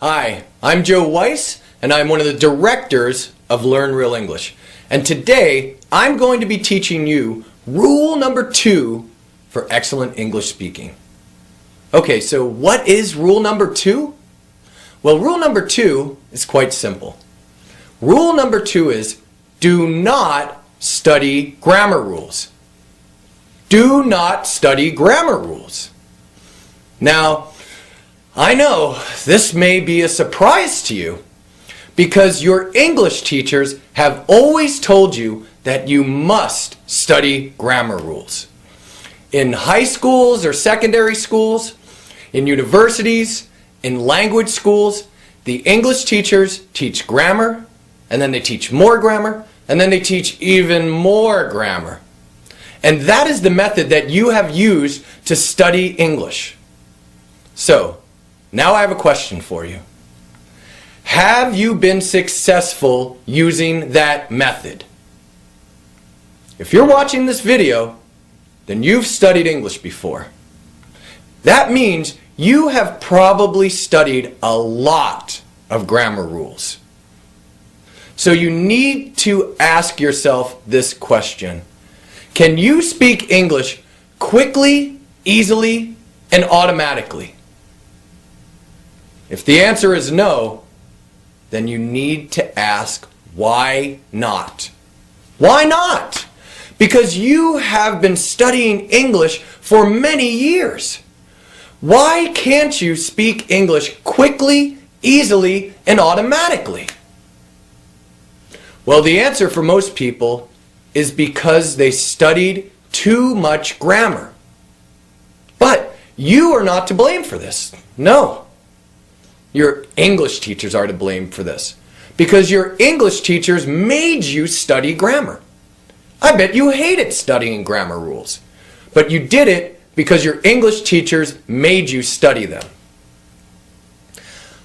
Hi, I'm Joe Weiss, and I'm one of the directors of Learn Real English. And today, I'm going to be teaching you rule number 2 for excellent English speaking. Okay, so what is rule number 2? Well, rule number 2 is quite simple. Rule number 2 is do not study grammar rules. Do not study grammar rules. Now, I know this may be a surprise to you because your English teachers have always told you that you must study grammar rules. In high schools or secondary schools, in universities, in language schools, the English teachers teach grammar, and then they teach more grammar, and then they teach even more grammar. And that is the method that you have used to study English. So, now I have a question for you. Have you been successful using that method? If you're watching this video, then you've studied English before. That means you have probably studied a lot of grammar rules. So you need to ask yourself this question. Can you speak English quickly, easily, and automatically? If the answer is no, then you need to ask why not? Why not? Because you have been studying English for many years. Why can't you speak English quickly, easily, and automatically? Well, the answer for most people is because they studied too much grammar. But you are not to blame for this. No. Your English teachers are to blame for this. Because your English teachers made you study grammar. I bet you hated studying grammar rules. But you did it because your English teachers made you study them.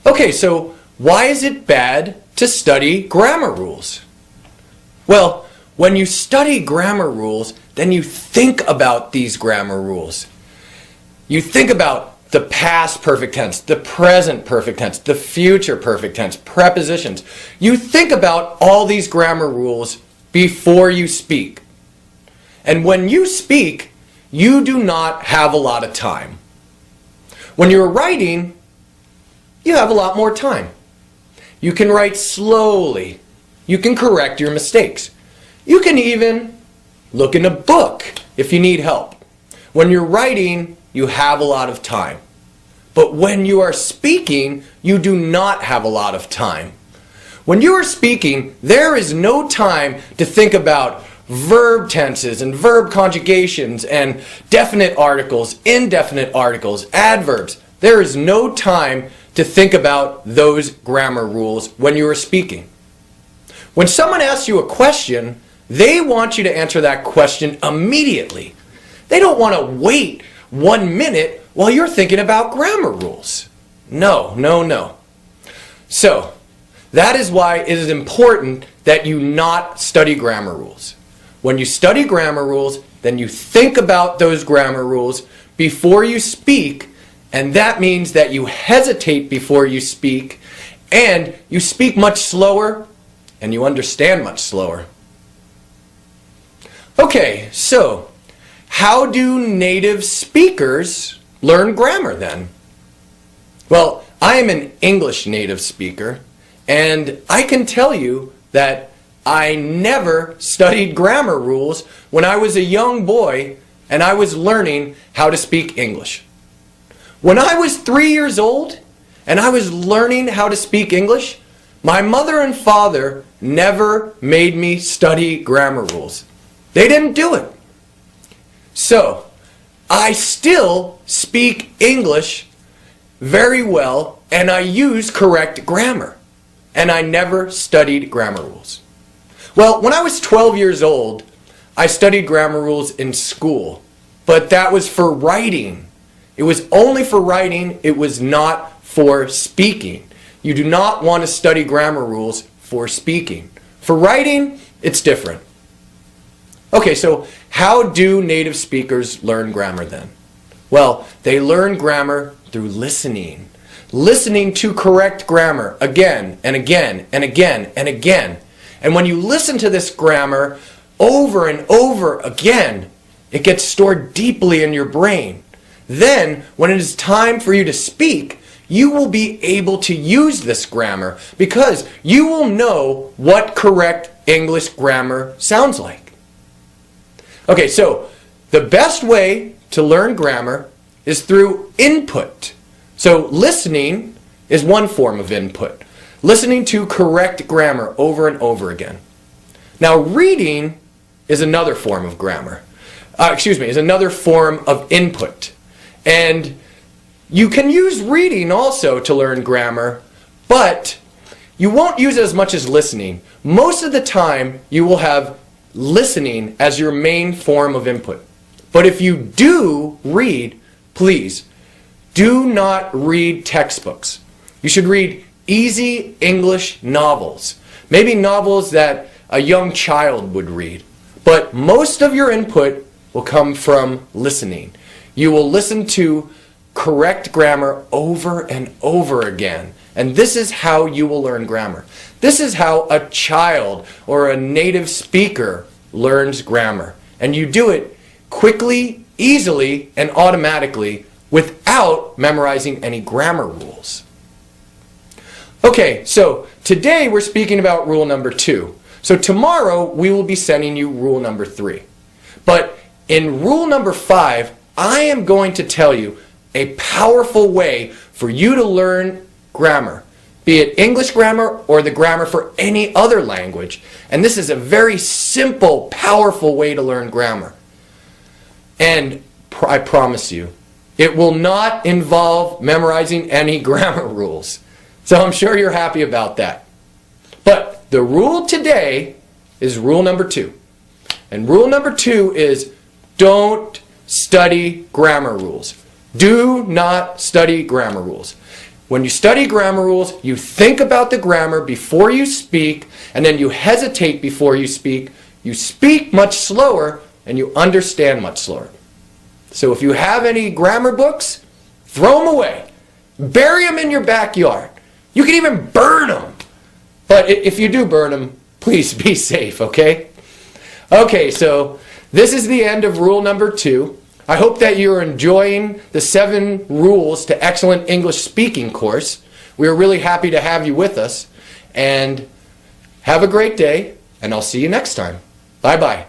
Okay, so why is it bad to study grammar rules? Well, when you study grammar rules, then you think about these grammar rules. You think about the past perfect tense, the present perfect tense, the future perfect tense, prepositions. You think about all these grammar rules before you speak. And when you speak, you do not have a lot of time. When you're writing, you have a lot more time. You can write slowly. You can correct your mistakes. You can even look in a book if you need help. When you're writing, you have a lot of time. But when you are speaking, you do not have a lot of time. When you are speaking, there is no time to think about verb tenses and verb conjugations and definite articles, indefinite articles, adverbs. There is no time to think about those grammar rules when you are speaking. When someone asks you a question, they want you to answer that question immediately. They don't want to wait 1 minute while you're thinking about grammar rules. No, no, no. So, that is why it is important that you not study grammar rules. When you study grammar rules, then you think about those grammar rules before you speak, and that means that you hesitate before you speak, and you speak much slower, and you understand much slower. Okay, so how do native speakers learn grammar then? Well, I am an English native speaker, and I can tell you that I never studied grammar rules when I was a young boy and I was learning how to speak English. When I was 3 years old and I was learning how to speak English, my mother and father never made me study grammar rules. They didn't do it. So, I still speak English very well and I use correct grammar. And I never studied grammar rules. Well, when I was 12 years old, I studied grammar rules in school. But that was for writing. It was only for writing. It was not for speaking. You do not want to study grammar rules for speaking. For writing, it's different. Okay, so how do native speakers learn grammar then? Well, they learn grammar through listening. listening to correct grammar again and again and again and again. And when you listen to this grammar over and over again, it gets stored deeply in your brain. Then, when it is time for you to speak, you will be able to use this grammar because you will know what correct English grammar sounds like. Okay, so the best way to learn grammar is through input. So listening is one form of input. Listening to correct grammar over and over again. Now reading is another form of grammar. Is another form of input. And you can use reading also to learn grammar, but you won't use it as much as listening. Most of the time you will have listening as your main form of input. But if you do read, please, do not read textbooks. You should read easy English novels. Maybe novels that a young child would read. But most of your input will come from listening. You will listen to correct grammar over and over again. And this is how you will learn grammar. This is how a child or a native speaker learns grammar. And you do it quickly, easily, and automatically without memorizing any grammar rules. Okay, so today we're speaking about rule number 2. So tomorrow we will be sending you rule number 3. But in rule number 5, I am going to tell you a powerful way for you to learn grammar, be it English grammar or the grammar for any other language. And this is a very simple, powerful way to learn grammar. And I promise you, it will not involve memorizing any grammar rules. So I'm sure you're happy about that. But the rule today is rule number 2. And rule number 2 is don't study grammar rules. Do not study grammar rules. When you study grammar rules, you think about the grammar before you speak, and then you hesitate before you speak. You speak much slower, and you understand much slower. So if you have any grammar books, throw them away. Bury them in your backyard. You can even burn them. But if you do burn them, please be safe, okay? Okay, so this is the end of rule number 2. I hope that you're enjoying the 7 rules to excellent English speaking course. We are really happy to have you with us. And have a great day, and I'll see you next time. Bye-bye.